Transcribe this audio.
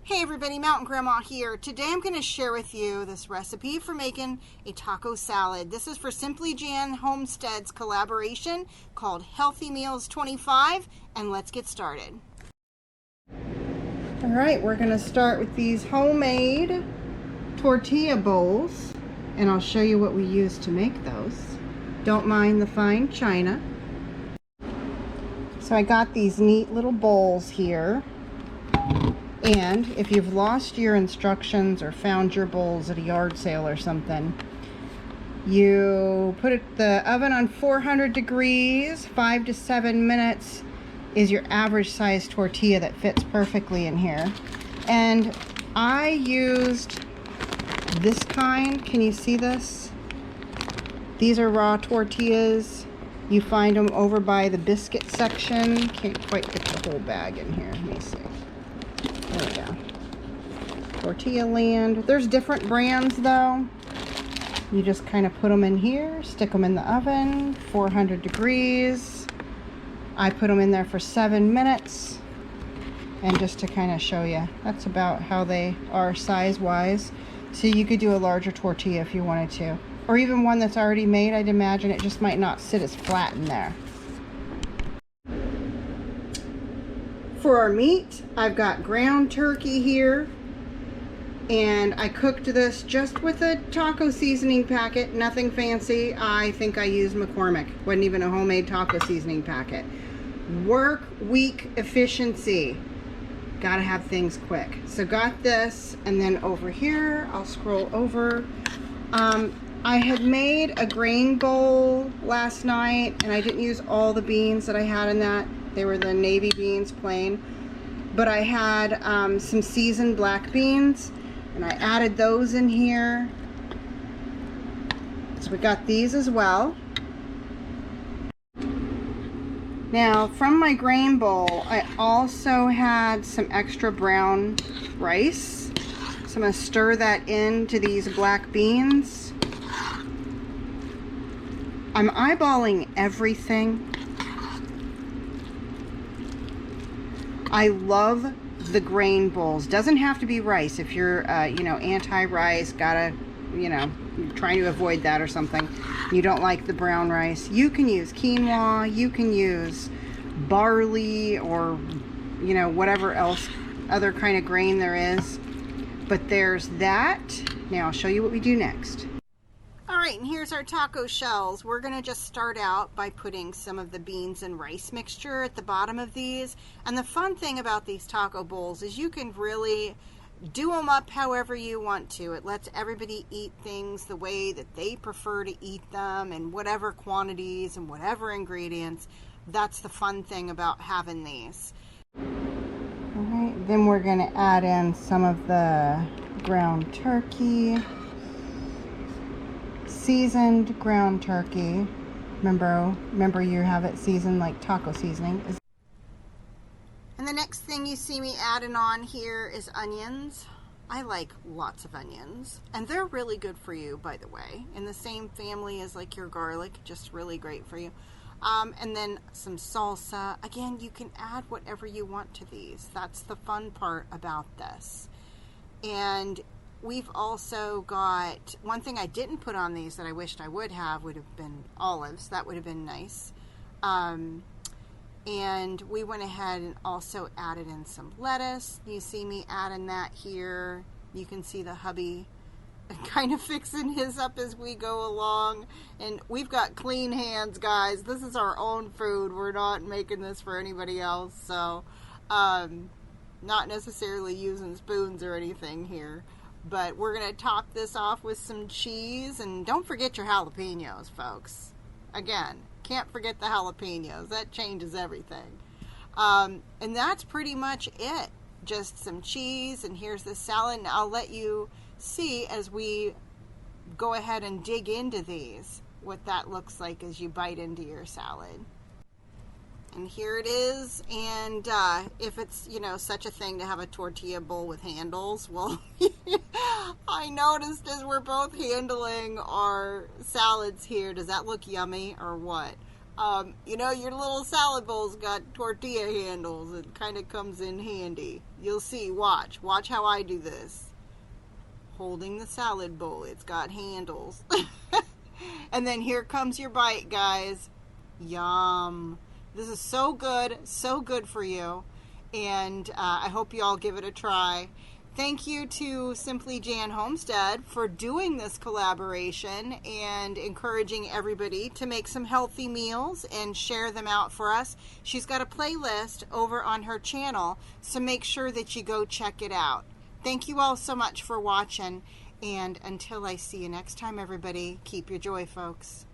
Hey everybody, Mtn Grandma here. Today I'm going to share with you this recipe for making a taco salad. This is for Simply Jan Homestead's collaboration called Healthy Meals 25, and let's get started. Alright, we're going to start with these homemade tortilla bowls, and I'll show you what we use to make those. Don't mind the fine china. So I got these neat little bowls here. And if you've lost your instructions or found your bowls at a yard sale or something, you put the oven on 400 degrees, 5 to 7 minutes is your average size tortilla that fits perfectly in here. And I used this kind. Can you see this? These are raw tortillas. You find them over by the biscuit section. Can't quite get the whole bag in here. Let me see. There we go. Tortilla Land. There's different brands though. You just kind of put them in here, stick them in the oven, 400 degrees. I put them in there for 7 minutes. And just to kind of show you, that's about how they are size-wise. So you could do a larger tortilla if you wanted to. Or even one that's already made. I'd imagine it just might not sit as flat in there. For our meat, I've got ground turkey here, and I cooked this just with a taco seasoning packet, nothing fancy. I think I used McCormick, wasn't even a homemade taco seasoning packet. Work week efficiency, gotta have things quick. So got this, and then over here, I'll scroll over. I had made a grain bowl last night, and I didn't use all the beans that I had in that. They were the navy beans, plain. But I had some seasoned black beans, and I added those in here. So we got these as well. Now, from my grain bowl, I also had some extra brown rice. So I'm going to stir that into these black beans. I'm eyeballing everything. I love the grain bowls. Doesn't have to be rice. If you're, anti-rice, gotta, you're trying to avoid that or something. You don't like the brown rice. You can use quinoa. You can use barley or, whatever else, other kind of grain there is. But there's that. Now I'll show you what we do next. Alright, and here's our taco shells. We're going to just start out by putting some of the beans and rice mixture at the bottom of these. And the fun thing about these taco bowls is you can really do them up however you want to. It lets everybody eat things the way that they prefer to eat them, and whatever quantities and whatever ingredients. That's the fun thing about having these. Alright, then we're going to add in some of the ground turkey. Seasoned ground turkey. Remember you have it seasoned like taco seasoning. And the next thing you see me adding on here is onions. I like lots of onions, and they're really good for you, by the way, in the same family as like your garlic, just really great for you. And then some salsa. Again, you can add whatever you want to these. That's the fun part about this. And we've also got, one thing I didn't put on these that I wished I would have been olives. That would have been nice. And we went ahead and also added in some lettuce. You see me adding that here. You can see the hubby kind of fixing his up as we go along. And we've got clean hands, guys. This is our own food. We're not making this for anybody else. So, not necessarily using spoons or anything here. But we're going to top this off with some cheese. And don't forget your jalapenos, folks. Again, can't forget the jalapenos. That changes everything. And that's pretty much it. Just some cheese, and here's the salad. And I'll let you see as we go ahead and dig into these what that looks like as you bite into your salad. And here it is. And if it's, such a thing to have a tortilla bowl with handles, well, I noticed as we're both handling our salads here, does that look yummy or what? You know, your little salad bowl's got tortilla handles. It kind of comes in handy. You'll see. Watch how I do this. Holding the salad bowl, it's got handles. And then here comes your bite, guys. Yum. This is so good for you. And I hope you all give it a try. Thank you to Simply Jan Homestead for doing this collaboration and encouraging everybody to make some healthy meals and share them out for us. She's got a playlist over on her channel, so make sure that you go check it out. Thank you all so much for watching, and until I see you next time, everybody, keep your joy, folks.